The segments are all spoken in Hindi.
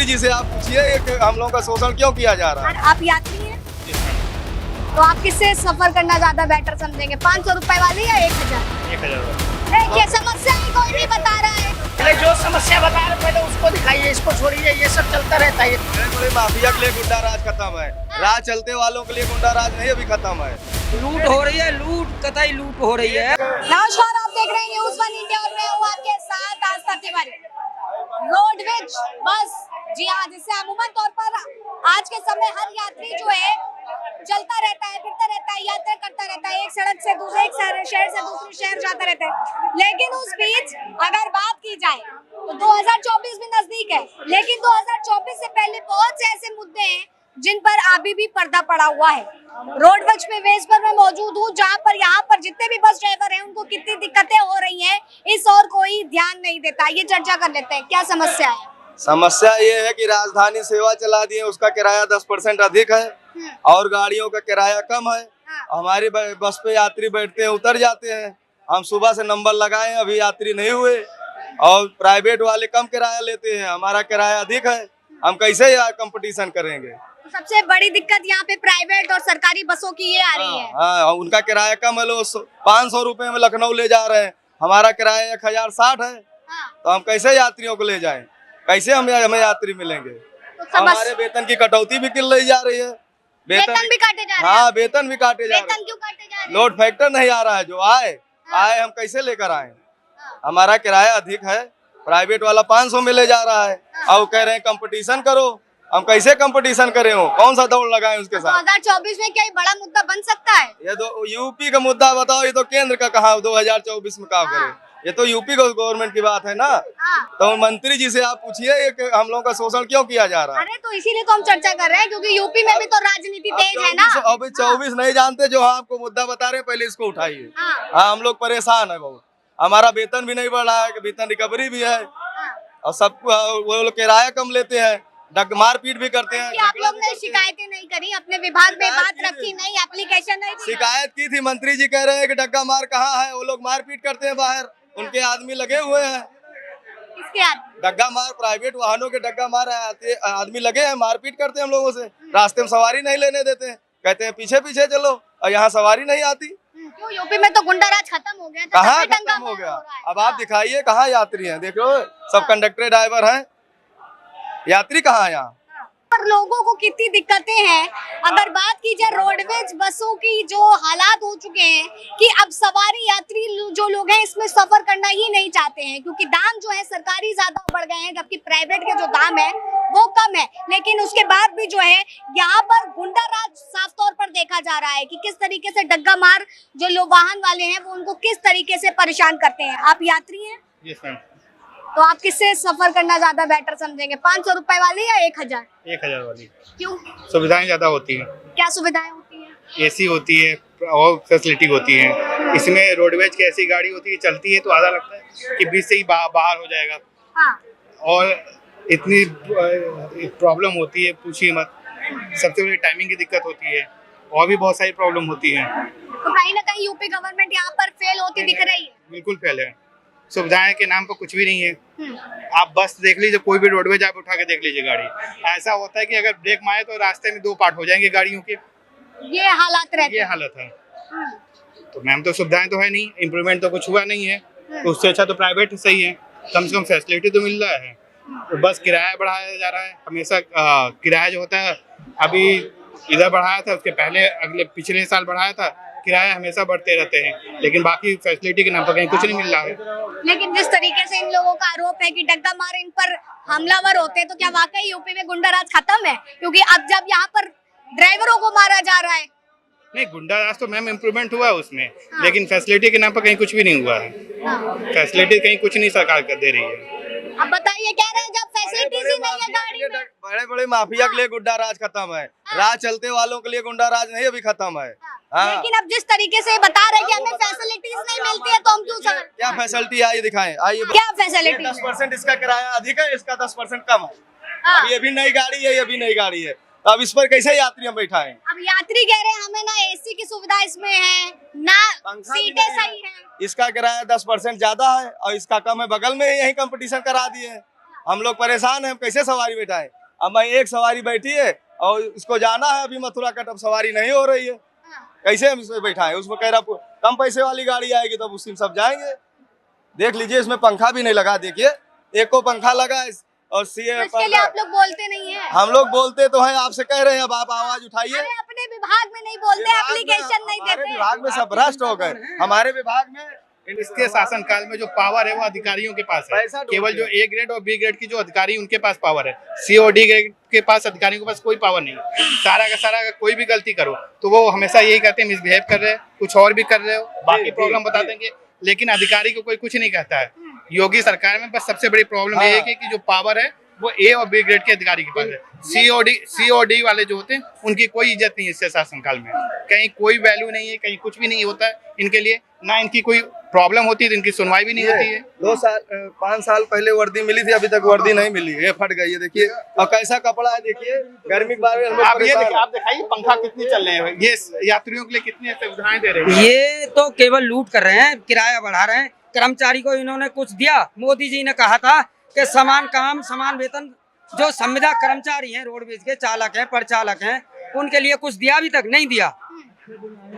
मंत्री जी से आप पूछिए कि हम लोगों का शोषण क्यों किया जा रहा है। आप यात्री हैं तो आप किससे सफर करना ज्यादा बेटर समझेंगे, 500 रुपए वाली या 1000? 1000। ये समस्या ही कोई नहीं बता रहा है। पहले जो समस्या बता रहे पहले उसको दिखाइए, इसको छोड़िए, ये सब चलता रहता है। बड़े माफिया के लिए गुंडा राज खत्म है, राज चलते वालों के लिए गुंडा राज नहीं अभी खत्म है। लूट हो रही है, लूट कतई लूट हो रही है। नमस्कार, आप देख रहे हैं न्यूज़ 1 इंडिया और मैं हूँ आपके साथ आस्था तिवारी। रोडवेज बस, जी हाँ, जिससे अमूमन तौर पर आज के समय हर यात्री जो है चलता रहता है, फिरता रहता है, यात्रा करता रहता है, एक सड़क से दूसरे, एक शहर से दूसरे शहर जाता रहता है। लेकिन उस बीच अगर बात की जाए तो 2024 भी नजदीक है, लेकिन 2024 से पहले बहुत से ऐसे मुद्दे हैं जिन पर अभी भी पर्दा पड़ा हुआ है। रोडवेज पे वेज पर मैं मौजूद हूँ, जहाँ पर यहाँ पर जितने भी बस ड्राइवर हैं उनको कितनी दिक्कतें हो रही हैं, इस और कोई ध्यान नहीं देता। ये चर्चा कर लेते हैं, क्या समस्या है? समस्या ये है कि राजधानी सेवा चला दिए, उसका किराया 10% अधिक है और गाड़ियों का किराया कम है। हमारी बस पे यात्री बैठते हैं, उतर जाते हैं। हम सुबह से नंबर लगाए, अभी यात्री नहीं हुए और प्राइवेट वाले कम किराया लेते हैं, हमारा किराया अधिक है। हम कैसे यार कंपटीशन करेंगे? सबसे बड़ी दिक्कत यहाँ पे प्राइवेट और सरकारी बसों की ये आ रही है। हाँ, उनका किराया कम है, लोग 500 रुपए में लखनऊ ले जा रहे हैं, हमारा किराया 1060 है। तो हम कैसे यात्रियों को ले जाएं? कैसे हमें यात्री मिलेंगे? तो हमारे वेतन की कटौती भी किल रही जा रही है। वेतन भी काटे जा रहे हैं। हाँ, वेतन भी काटे जा रहे वेतन क्यों काटे जा रहे हैं? लोड फैक्टर नहीं आ रहा है, जो आए हम कैसे लेकर आए? हमारा किराया अधिक है, प्राइवेट वाला 500 में ले जा रहा है और कह रहे हैं कंपटीशन करो। हम कैसे कंपटीशन करें? हो कौन सा दौड़ लगाएं उसके साथ? 2024 में क्या ये बड़ा मुद्दा बन सकता है? ये तो यूपी का मुद्दा बताओ, ये तो केंद्र का कहा 2024 में काम करे। ये तो यूपी गवर्नमेंट की बात है ना। तो मंत्री जी से आप पूछिए कि हम लोगों का शोषण क्यों किया जा रहा है। अरे तो इसीलिए तो हम चर्चा कर रहे हैं, क्योंकि यूपी में भी तो राजनीति तेज है ना। अभी 24 नहीं जानते, जो आपको मुद्दा बता रहे हैं पहले इसको उठाइए। हाँ, हम लोग परेशान है बहुत, हमारा वेतन भी नहीं बढ़ रहा है, वेतन रिकवरी भी है और सब वो लोग किराया कम लेते हैं, मारपीट भी करते हैं। आप लोग ने शिकायतें नहीं करी, अपने विभाग में बात रखी नहीं, एप्लीकेशन नहीं दी? शिकायत की थी, मंत्री जी कह रहे हैं कि डग्गा मार कहाँ है, वो लोग मारपीट करते हैं बाहर, उनके आदमी लगे हुए हैं। किसके आदमी? डग्गा मार, प्राइवेट वाहनों के डग्गा मार आदमी लगे हैं, मारपीट करते हैं हम लोगों से, रास्ते में सवारी नहीं लेने देते हैं, कहते हैं पीछे पीछे चलो, और यहाँ सवारी नहीं आती। क्यों, यूपी में तो गुंडा राज खत्म हो गया? कहाँ खत्म हो गया? अब आप दिखाइए कहाँ यात्री हैं, देखो सब कंडक्टर ड्राइवर हैं, यात्री कहाँ है यहाँ? पर लोगों को कितनी दिक्कतें हैं। अगर बात की जाए रोडवेज बसों की, जो हालात हो चुके हैं कि अब सवारी यात्री जो लोग हैं इसमें सफर करना ही नहीं चाहते हैं, क्योंकि दाम जो है सरकारी ज्यादा बढ़ गए हैं, जबकि प्राइवेट के जो दाम है वो कम है। लेकिन उसके बाद भी जो है यहाँ पर गुंडा राज साफ तौर पर देखा जा रहा है कि किस तरीके से डग्गा मार जो लोग वाहन वाले हैं वो उनको किस तरीके से परेशान करते हैं। आप यात्री हैं? Yes ma'am. तो आप किससे सफर करना ज्यादा बेटर समझेंगे, 500 रुपए वाली या 1000? 1000 वाली। क्यों? सुविधाएं ज्यादा होती हैं। क्या सुविधाएं होती हैं? एसी होती है और फैसिलिटी होती है। इसमें रोडवेज की ऐसी गाड़ी होती है, चलती है तो आधा लगता है कि बीच से ही बाहर हो जाएगा। हाँ। और इतनी प्रॉब्लम होती है, पूछिए मत। सबसे बड़ी टाइमिंग की दिक्कत होती है और भी बहुत सारी प्रॉब्लम होती है। तो कहीं ना कहीं यूपी गवर्नमेंट यहाँ पर फेल होती दिख रही है। बिल्कुल फेल है, सुविधाएं के नाम पर कुछ भी नहीं है। आप बस देख लीजिए, कोई भी रोडवेज आप उठा के देख लीजिए गाड़ी, ऐसा होता है कि अगर ब्रेक मारे तो रास्ते में 2 पार्ट हो जाएंगे गाड़ियों के। ये हालात रहते ये हैं। हालत है। तो मैम तो सुविधाएं तो है नहीं, इम्प्रूवमेंट तो कुछ हुआ नहीं है, तो उससे अच्छा तो प्राइवेट ही सही है, कम से कम फैसिलिटी तो मिल रहा है। तो बस किराया बढ़ाया जा रहा है हमेशा। किराया जो होता है अभी इधर बढ़ाया था, उसके पहले पिछले साल बढ़ाया था, किराया हमेशा बढ़ते रहते हैं, लेकिन बाकी फैसिलिटी के नाम पर कहीं कुछ नहीं मिल रहा है। लेकिन जिस तरीके से इन लोगों का आरोप है कि डग्गा मार इन पर हमलावर होते हैं, तो क्या वाकई यूपी में गुंडा राज खत्म है? क्योंकि अब जब यहाँ पर ड्राइवरों को मारा जा रहा है। नहीं, गुंडा राज तो मैम इम्प्रूवमेंट हुआ है उसमें, लेकिन फैसिलिटी के नाम पर कहीं कुछ भी नहीं हुआ है। फैसिलिटी कहीं कुछ नहीं सरकार कर दे रही है। अब बताइए, कह रहे हैं जब फैसिलिटीज ही नहीं है गाड़ी में। बड़े बड़े माफिया के लिए गुंडा राज खत्म है, राज चलते वालों के लिए गुंडा राज नहीं अभी खत्म है। हाँ। लेकिन अब जिस तरीके से बता रहे हैं कि हमें फैसिलिटीज नहीं मिलती है, तो हम क्यों समझ? क्या फैसिलिटी आइए दिखाएं, आइए। क्या फैसिलिटी? 10% इसका किराया अधिक है, इसका 10% कम है। अब ये भी नई गाड़ी है, ये भी नई गाड़ी है, तो अब इस पर कैसे यात्री हम बैठाएं? अब यात्री कह रहे हैं हमें ना एसी की सुविधा इसमें है, ना सीटें सही है। इसका किराया 10% ज्यादा है और इसका कम है, बगल में यही कंपटीशन करा दिए हैं। हम लोग परेशान हैं, हम कैसे सवारी बैठाएं। अब मैं एक सवारी बैठी है और इसको जाना है अभी मथुरा कट, अब सवारी नहीं हो रही है, कैसे हम इसमें बैठाएं। उसमें कह रहा कम पैसे वाली गाड़ी आएगी तब उसी में सब जाएंगे। देख लीजिए इसमें पंखा भी नहीं लगा, देखिए एक को पंखा लगा है और सीए तो इसके लिए आप लोग बोलते नहीं है? हम लोग बोलते तो हैं, आपसे कह रहे हैं, अब आप आवाज उठाइए। अरे अपने विभाग में नहीं बोलते, एप्लीकेशन नहीं हमारे देते। विभाग में सब भ्रष्ट हो गए। हमारे विभाग में इसके शासनकाल में जो पावर है वो अधिकारियों के पास है। पैसा केवल जो ए ग्रेड और बी ग्रेड की जो अधिकारी उनके पास पावर है, सी और डी ग्रेड के पास अधिकारियों के पास कोई पावर नहीं। सारा का सारा कोई भी गलती करो तो वो हमेशा यही कहते हैं मिसबिहेव कर रहे हैं, कुछ और भी कर रहे हो, बाकी प्रॉब्लम बता देंगे, लेकिन अधिकारी को कोई कुछ नहीं कहता है। योगी सरकार में बस सबसे बड़ी प्रॉब्लम ये है कि जो पावर है वो ए और बी ग्रेड के अधिकारी के पास है। सी और डी वाले जो होते हैं उनकी कोई इज्जत नहीं है इससे शासनकाल में, कहीं कोई वैल्यू नहीं है, कहीं कुछ भी नहीं होता है इनके लिए, ना इनकी कोई प्रॉब्लम होती है तो इनकी सुनवाई भी नहीं होती है। 5 साल पहले वर्दी मिली थी, अभी तक वर्दी नहीं मिली, ये फट गई है। देखिए और कैसा कपड़ा है, देखिए गर्मी के बारे में आप ये देखिए, आप दिखाइए पंखा कितने चल रहे हैं, ये यात्रियों के लिए कितनी सुविधाएं दे रहे हैं। ये तो केवल लूट कर रहे हैं, किराया बढ़ा रहे हैं। कर्मचारी को इन्होंने कुछ दिया? मोदी जी ने कहा था कि समान काम समान वेतन। जो संविदा कर्मचारी हैं, रोडवेज के चालक हैं, परिचालक हैं, उनके लिए कुछ दिया? अभी तक नहीं दिया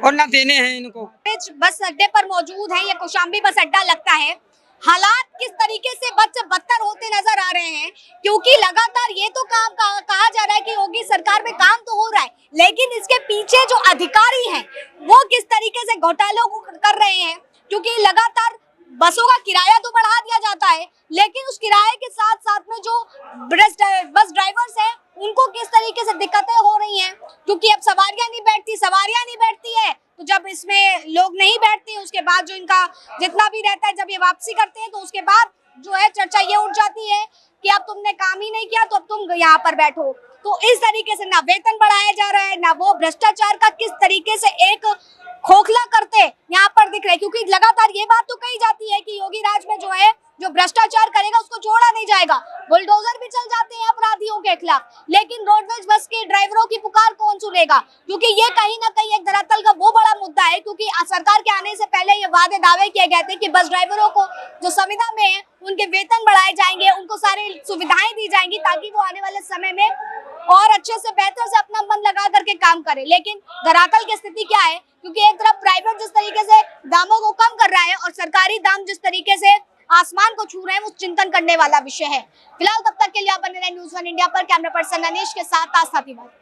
और न देने हैं इनको। बस अड्डे पर मौजूद है, ये कौशाम्बी बस अड्डा लगता है। हालात किस तरीके से बदतर होते नजर आ रहे हैं, क्योंकि लगातार ये तो काम कहा जा रहा है कि योगी सरकार में काम तो हो रहा है, लेकिन इसके पीछे जो अधिकारी हैं वो किस तरीके से घोटालों को कर रहे हैं। क्योंकि लगातार बसों का किराया तो बढ़ा दिया जाता है, लेकिन उस किराए के साथ साथ में जो बस ड्राइवर्स हैं उनको किस तरीके से दिक्कतें हो रही हैं, क्योंकि अब सवारियां नहीं बैठती है। तो जब इसमें लोग नहीं बैठते हैं, उसके बाद जो इनका जितना भी रहता है, जब ये वापसी करते हैं तो उसके बाद जो है चर्चा ये उठ जाती है कि अब तुमने काम ही नहीं किया तो अब तुम यहाँ पर बैठो। तो इस तरीके से ना वेतन बढ़ाया जा रहा है, ना वो भ्रष्टाचार का किस तरीके से एक खोखला करते यहाँ पर दिख रहे हैं। क्योंकि लगातार ये बात तो कही जाती है कि योगी राज में जो है जो भ्रष्टाचार करेगा उसको छोड़ा नहीं जाएगा, बुलडोजर भी चल जाते हैं अपराधियों के खिलाफ, लेकिन रोडवेज बस के ड्राइवरों की पुकार कौन सुनेगा? क्योंकि ये कहीं ना कहीं एक धरातल का वो बड़ा मुद्दा है, क्योंकि सरकार के आने से पहले ये वादे दावे किए गए थे कि बस ड्राइवरों को जो संविदा में है उनके वेतन बढ़ाए जाएंगे, उनको सारी सुविधाएं दी जाएंगी ताकि वो आने वाले समय में और अच्छे से बेहतर से अपना मन लगा करके काम करे। लेकिन धरातल की स्थिति क्या है, क्योंकि एक तरफ प्राइवेट जिस तरीके से दामों को कम कर रहा है और सरकारी दाम जिस तरीके से आसमान को छू रहे हैं, वो चिंतन करने वाला विषय है। फिलहाल तब तक के लिए आप बने रहे न्यूज़ 1 इंडिया पर। कैमरा पर्सन अनीश के साथ आस्था तिवारी।